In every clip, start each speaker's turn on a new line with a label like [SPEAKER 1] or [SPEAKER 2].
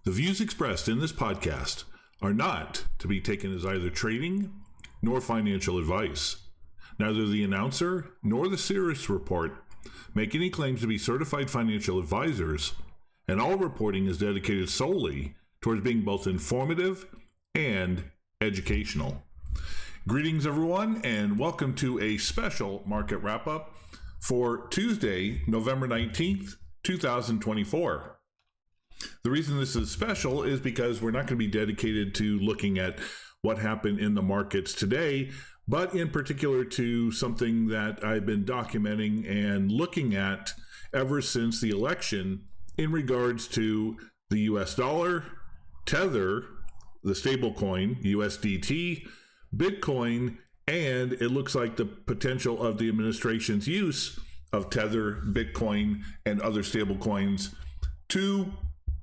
[SPEAKER 1] The views expressed in this podcast are not to be taken as either trading nor financial advice. Neither the announcer nor the Sirius Report make any claims to be certified financial advisors, and all reporting is dedicated solely towards being both informative and educational. Greetings, everyone, and welcome to a special market wrap-up for Tuesday, November 19th, 2024. The reason this is special is because we're not going to be dedicated to looking at what happened in the markets today, but in particular to something that I've been documenting and looking at ever since the election in regards to the US dollar, Tether, the stablecoin, USDT, Bitcoin, and it looks like the potential of the administration's use of Tether, Bitcoin, and other stablecoins to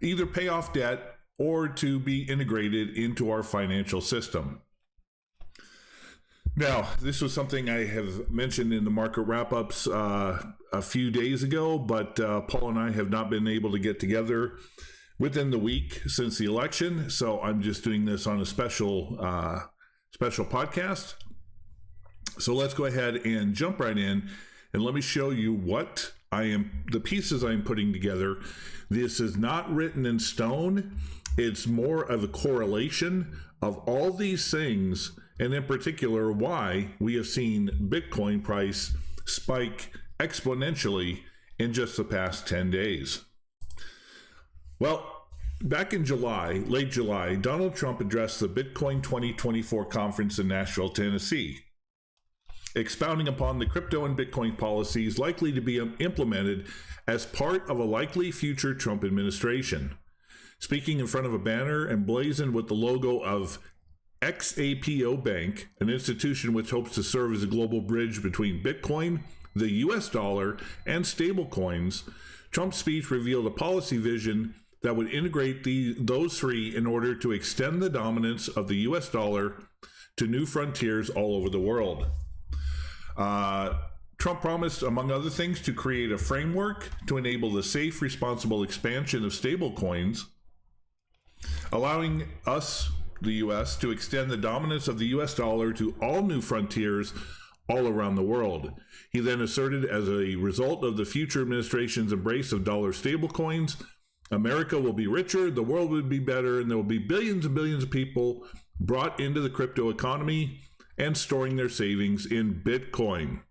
[SPEAKER 1] either pay off debt or to be integrated into our financial system. Now, this was something I have mentioned in the market wrap-ups a few days ago, but Paul and I have not been able to get together within the week since the election, so I'm just doing this on a special podcast. So let's go ahead and jump right in, and let me show you what the pieces I'm putting together. This is not written in stone. It's more of a correlation of all these things, and in particular, why we have seen Bitcoin price spike exponentially in just the past 10 days. Well, back in July, late July, Donald Trump addressed the Bitcoin 2024 conference in Nashville, Tennessee, expounding upon the crypto and Bitcoin policies likely to be implemented as part of a likely future Trump administration. Speaking in front of a banner emblazoned with the logo of XAPO Bank, an institution which hopes to serve as a global bridge between Bitcoin, the US dollar, and stablecoins, Trump's speech revealed a policy vision that would integrate those three in order to extend the dominance of the US dollar to new frontiers all over the world. Trump promised, among other things, to create a framework to enable the safe, responsible expansion of stablecoins, allowing us, the U.S., to extend the dominance of the U.S. dollar to all new frontiers all around the world. He then asserted, as a result of the future administration's embrace of dollar stablecoins, America will be richer, the world would be better, and there will be billions and billions of people brought into the crypto economy and storing their savings in Bitcoin.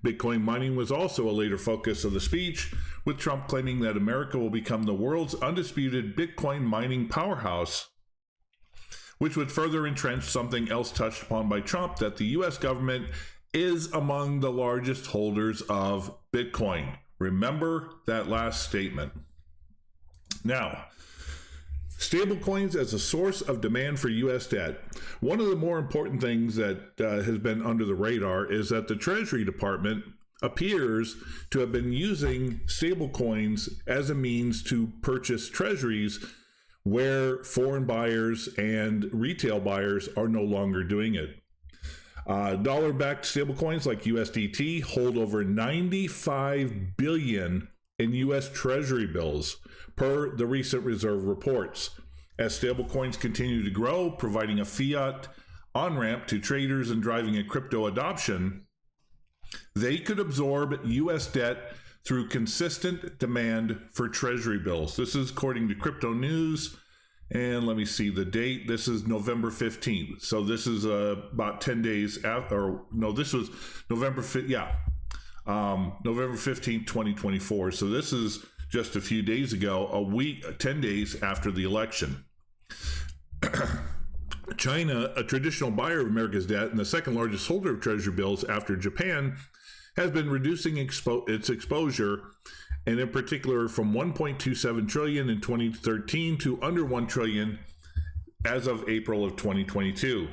[SPEAKER 1] Bitcoin mining was also a later focus of the speech, with Trump claiming that America will become the world's undisputed Bitcoin mining powerhouse, which would further entrench something else touched upon by Trump, that the U.S. government is among the largest holders of Bitcoin. Remember that last statement. Now, stablecoins as a source of demand for U.S. debt. One of the more important things that has been under the radar is that the Treasury Department appears to have been using stablecoins as a means to purchase treasuries where foreign buyers and retail buyers are no longer doing it. Dollar-backed stablecoins like USDT hold over $95 billion in U.S. Treasury bills, per the recent reserve reports. As stablecoins continue to grow, providing a fiat on-ramp to traders and driving a crypto adoption, they could absorb U.S. debt through consistent demand for Treasury bills. This is according to Crypto News, and let me see the date. This is November 15th. So this is about 10 days after, or no, this was November 5th. Yeah. November 15th, 2024. So this is just a few days ago, a week, 10 days after the election. China, a traditional buyer of America's debt and the second largest holder of treasury bills after Japan, has been reducing its exposure, and in particular from 1.27 trillion in 2013 to under 1 trillion as of April of 2022.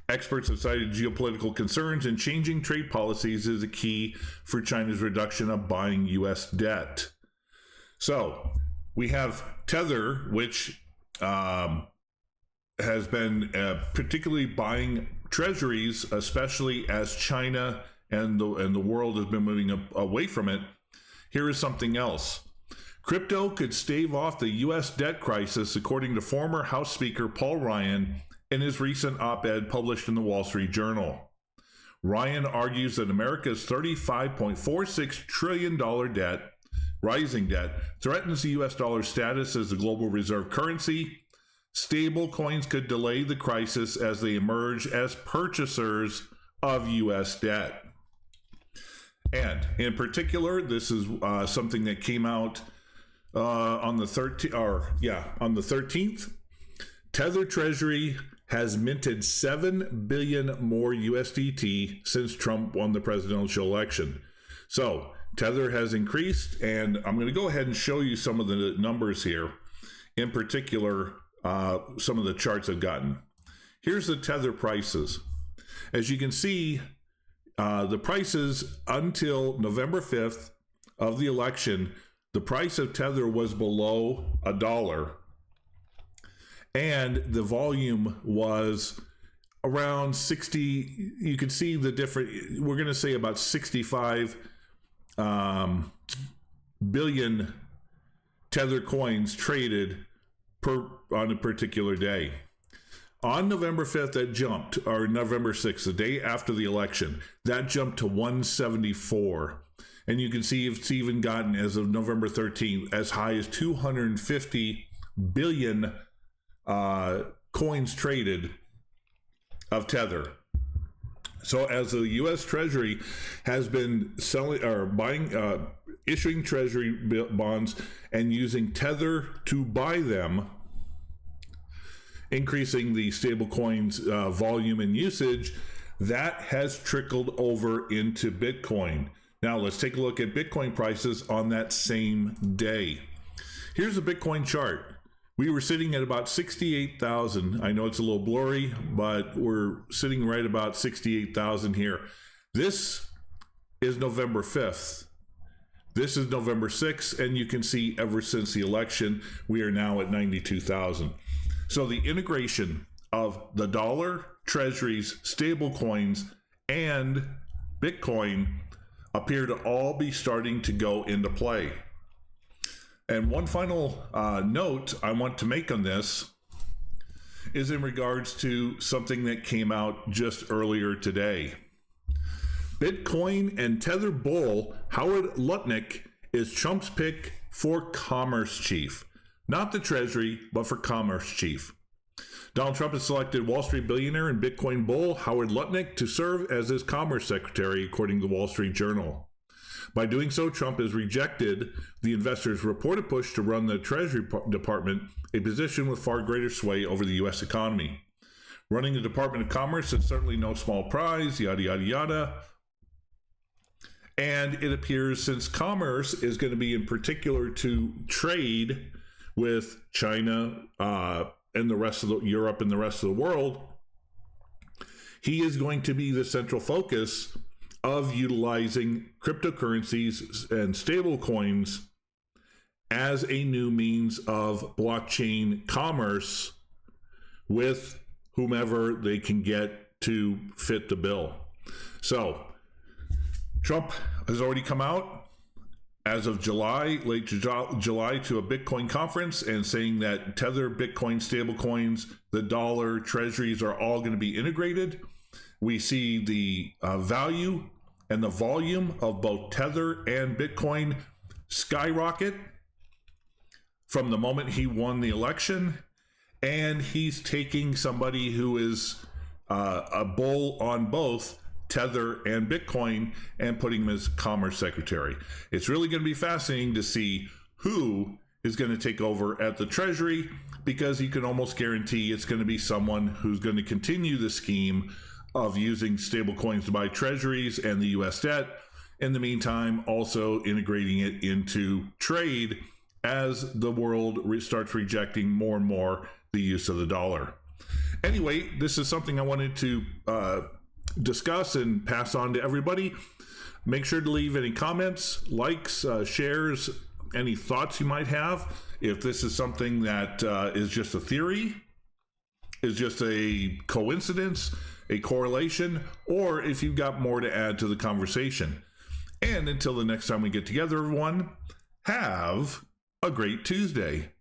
[SPEAKER 1] Experts have cited geopolitical concerns and changing trade policies as a key for China's reduction of buying U.S. debt. So we have Tether, which has been particularly buying treasuries, especially as China and the world has been moving away from it. Here is something else. Crypto could stave off the U.S. debt crisis, according to former House Speaker Paul Ryan in his recent op-ed published in the Wall Street Journal. Ryan argues that America's $35.46 trillion rising debt, threatens the U.S. dollar's status as the global reserve currency. Stable coins could delay the crisis as they emerge as purchasers of U.S. debt. And in particular, this is something that came out on the 13th. Tether Treasury has minted 7 billion more USDT since Trump won the presidential election. So Tether has increased, and I'm going to go ahead and show you some of the numbers here. In particular, some of the charts I've gotten. Here's the Tether prices. As you can see, the prices until November 5th of the election, the price of Tether was below $1, and the volume was around 60. You can see the different, we're going to say about 65 billion Tether coins traded on a particular day. On November 5th, that jumped, or November 6th, the day after the election, that jumped to 174. And you can see it's even gotten, as of November 13th, as high as 250 billion coins traded of Tether. So as the U.S. Treasury has been selling or buying, issuing Treasury bonds and using Tether to buy them, increasing the stablecoin's volume and usage, that has trickled over into Bitcoin. Now let's take a look at Bitcoin prices on that same day. Here's a Bitcoin chart. We were sitting at about 68,000. I know it's a little blurry, but we're sitting right about 68,000 here. This is November 5th. This is November 6th, and you can see ever since the election, we are now at 92,000. So the integration of the dollar, treasuries, stable coins, and Bitcoin appear to all be starting to go into play. And one final note I want to make on this is in regards to something that came out just earlier today. Bitcoin and Tether bull Howard Lutnick is Trump's pick for commerce chief. Not the Treasury, but for commerce chief. Donald Trump has selected Wall Street billionaire and Bitcoin bull Howard Lutnick to serve as his commerce secretary, according to the Wall Street Journal. By doing so, Trump has rejected the investors' reported push to run the Treasury Department, a position with far greater sway over the U.S. economy. Running the Department of Commerce is certainly no small prize, yada, yada, yada. And it appears, since commerce is going to be in particular to trade with China and the rest of Europe and the rest of the world, he is going to be the central focus of utilizing cryptocurrencies and stable coins as a new means of blockchain commerce with whomever they can get to fit the bill. So Trump has already come out as of July, late July, to a Bitcoin conference and saying that Tether, Bitcoin, stablecoins, the dollar, treasuries are all going to be integrated. We see the value and the volume of both Tether and Bitcoin skyrocket from the moment he won the election. And he's taking somebody who is a bull on both Tether and Bitcoin and putting him as commerce secretary. It's really going to be fascinating to see who is going to take over at the Treasury, because you can almost guarantee it's going to be someone who's going to continue the scheme of using stable coins to buy treasuries and the U.S. debt. In the meantime, also integrating it into trade as the world starts rejecting more and more the use of the dollar. Anyway, this is something I wanted to discuss and pass on to everybody. Make sure to leave any comments, likes, shares, any thoughts you might have. If this is something that is just a theory, is just a coincidence, a correlation, or if you've got more to add to the conversation. And until the next time we get together, everyone, have a great Tuesday.